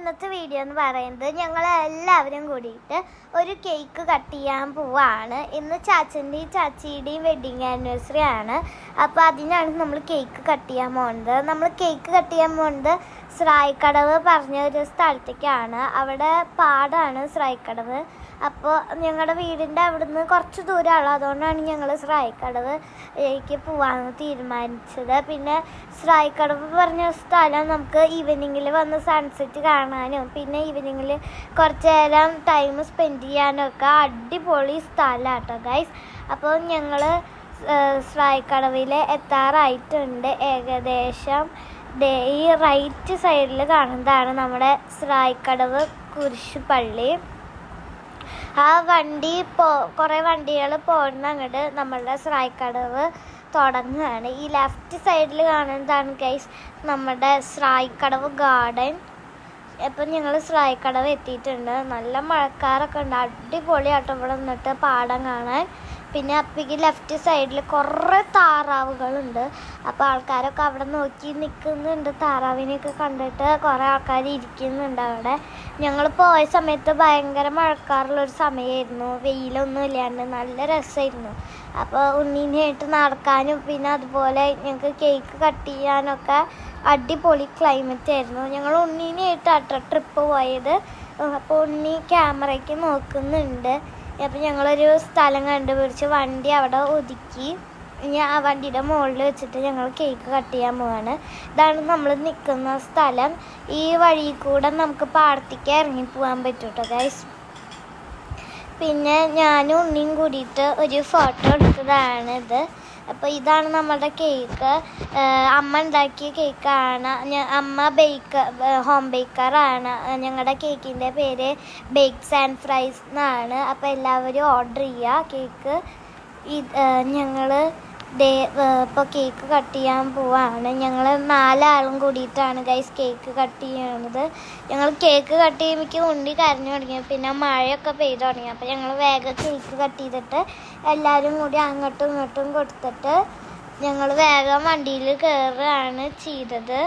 ഇന്നത്തെ വീഡിയോ എന്ന് പറയുന്നത് ഞങ്ങൾ എല്ലാവരും കൂടിയിട്ട് ഒരു കേക്ക് കട്ട് ചെയ്യാൻ പോവാണ്. ഇന്ന് ചാച്ചൻ്റെയും ചാച്ചിയുടെയും വെഡിങ് ആനിവേഴ്സറി ആണ്. അപ്പോൾ അതിനാണ് നമ്മൾ കേക്ക് കട്ട് ചെയ്യാൻ പോകുന്നത്. നമ്മൾ കേക്ക് കട്ട് ചെയ്യാൻ പോകുന്നത് സ്രായിക്കടവ് പറഞ്ഞ ഒരു സ്ഥലത്തേക്കാണ്. അവിടെ പാടാണ് സ്രായിക്കടവ്. അപ്പോൾ ഞങ്ങളുടെ വീടിൻ്റെ അവിടുന്ന് കുറച്ച് ദൂരമാണ്. അതുകൊണ്ടാണ് ഞങ്ങൾ സ്രായിക്കടവിലേക്ക് പോകാമെന്ന് തീരുമാനിച്ചത്. പിന്നെ സ്രായിക്കടവ് പറഞ്ഞ സ്ഥലം നമുക്ക് ഈവനിങ്ങിൽ വന്ന് സൺസെറ്റ് കാണാനും പിന്നെ ഈവനിങ്ങിൽ കുറച്ച് നേരം ടൈം സ്പെൻഡ് ചെയ്യാനൊക്കെ അടിപൊളി സ്ഥലമാണ് കേട്ടോ ഗൈസ്. അപ്പോൾ ഞങ്ങൾ സ്രായിക്കടവിൽ എത്താറായിട്ടുണ്ട്. ഏകദേശം ഈ റൈറ്റ് സൈഡിൽ കാണുന്നതാണ് നമ്മുടെ സ്രായിക്കടവ് കുരിശുപള്ളി. ആ വണ്ടി കുറേ വണ്ടികൾ പോകുന്ന അങ്ങോട്ട് നമ്മളുടെ സ്രായിക്കടവ് തുടങ്ങുകയാണ്. ഈ ലെഫ്റ്റ് സൈഡിൽ കാണുന്നതാണ് ഗൈസ് നമ്മുടെ സ്രായിക്കടവ് ഗാർഡൻ. ഇപ്പം ഞങ്ങൾ സ്രായിക്കടവ് എത്തിയിട്ടുണ്ട്. നല്ല മഴക്കാരൊക്കെ ഉണ്ട്. അടിപൊളിയാട്ടോ ഇവിടെ നിന്നിട്ട് പാടം കാണാൻ. പിന്നെ അപ്പിക്ക് ലെഫ്റ്റ് സൈഡിൽ കുറേ താറാവുകളുണ്ട്. അപ്പോൾ ആൾക്കാരൊക്കെ അവിടെ നോക്കി നിൽക്കുന്നുണ്ട്. താറാവിനെയൊക്കെ കണ്ടിട്ട് കുറേ ആൾക്കാർ ഇരിക്കുന്നുണ്ട് അവിടെ. ഞങ്ങൾ പോയ സമയത്ത് ഭയങ്കര മഴക്കാറുള്ളൊരു സമയമായിരുന്നു. വെയിലൊന്നും ഇല്ലാണ്ട് നല്ല രസമായിരുന്നു. അപ്പോൾ ഉണ്ണീനായിട്ട് നടക്കാനും പിന്നെ അതുപോലെ ഞങ്ങൾക്ക് കേക്ക് കട്ട് ചെയ്യാനൊക്കെ അടിപൊളി ക്ലൈമറ്റ് ആയിരുന്നു. ഞങ്ങൾ ഉണ്ണീനായിട്ടാട്ടോ ട്രിപ്പ് പോയത്. അപ്പോൾ ഉണ്ണി ക്യാമറയ്ക്ക് നോക്കുന്നുണ്ട്. അപ്പോൾ ഞങ്ങളൊരു സ്ഥലം കണ്ടുപിടിച്ച് വണ്ടി അവിടെ ഒതുക്കി ഇനി ആ വണ്ടിയുടെ മുകളിൽ വെച്ചിട്ട് ഞങ്ങൾ കേക്ക് കട്ട് ചെയ്യാൻ പോവാണ്. ഇതാണ് നമ്മൾ നിൽക്കുന്ന സ്ഥലം. ഈ വഴി കൂടെ നമുക്ക് പാടത്തേക്ക് ഇറങ്ങി പോകാൻ പറ്റും കേട്ടോ ഗൈസ്. പിന്നെ ഞാനും ഉണ്ണിയും കൂടിയിട്ട് ഒരു ഫോട്ടോ എടുത്തതാണിത്. അപ്പോൾ ഇതാണ് നമ്മുടെ കേക്ക്. അമ്മ ഉണ്ടാക്കിയ കേക്കാണ്. അമ്മ ഹോം ബേക്കറാണ്. ഞങ്ങളുടെ കേക്കിൻ്റെ പേര് ബേക്സ് ആൻഡ് ഫ്രൈസ് എന്നാണ്. അപ്പോൾ എല്ലാവരും ഓർഡർ ചെയ്യുക കേക്ക്. ഞങ്ങൾ ഇപ്പോൾ കേക്ക് കട്ട് ചെയ്യാൻ പോവാണ്. ഞങ്ങൾ 4 ആളും കൂടിയിട്ടാണ് ഗൈസ് കേക്ക് കട്ട് ചെയ്യണത്. ഞങ്ങൾ കേക്ക് കട്ട് ചെയ്യുമ്പോഴേക്കും ഉണ്ണി കരഞ്ഞു തുടങ്ങി. പിന്നെ മഴയൊക്കെ പെയ്തു തുടങ്ങി. അപ്പോൾ ഞങ്ങൾ വേഗം കേക്ക് കട്ട് ചെയ്തിട്ട് എല്ലാവരും കൂടി അങ്ങോട്ടും ഇങ്ങോട്ടും കൊടുത്തിട്ട് ഞങ്ങൾ വേഗം വണ്ടിയിൽ കയറുകയാണ് ചെയ്തത്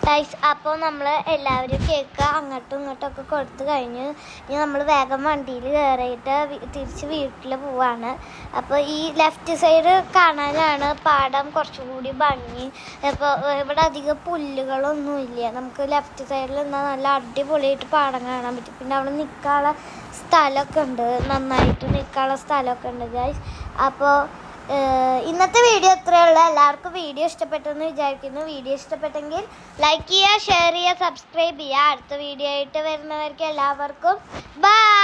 ഗൈസ്. അപ്പോൾ നമ്മൾ എല്ലാവരും കേക്ക് അങ്ങോട്ടും ഇങ്ങോട്ടൊക്കെ കൊടുത്തു കഴിഞ്ഞ് ഇനി നമ്മൾ വേഗം വണ്ടിയിൽ കയറിയിട്ട് തിരിച്ച് വീട്ടിൽ പോവാണ്. അപ്പോൾ ഈ ലെഫ്റ്റ് സൈഡ് കാണാനാണ് പാടം കുറച്ചുകൂടി ഭംഗി. ഇപ്പോൾ ഇവിടെ അധികം പുല്ലുകളൊന്നും ഇല്ല. നമുക്ക് ലെഫ്റ്റ് സൈഡിൽ നിന്നാൽ നല്ല അടിപൊളിയായിട്ട് പാടം കാണാൻ പറ്റും. പിന്നെ അവിടെ നിൽക്കാനുള്ള സ്ഥലമൊക്കെ ഉണ്ട്. നന്നായിട്ട് നിൽക്കാനുള്ള സ്ഥലമൊക്കെ ഉണ്ട് ഗൈസ്. അപ്പോൾ ഇന്നത്തെ വീഡിയോ ഇത്രയുള്ള. എല്ലാവർക്കും വീഡിയോ ഇഷ്ടപ്പെട്ടെന്ന് വിചാരിക്കുന്നു. വീഡിയോ ഇഷ്ടപ്പെട്ടെങ്കിൽ ലൈക്ക് ചെയ്യുക, ഷെയർ ചെയ്യുക, സബ്സ്ക്രൈബ് ചെയ്യുക. അടുത്ത വീഡിയോ ആയിട്ട് വരുന്നവർക്ക് എല്ലാവർക്കും ബൈ.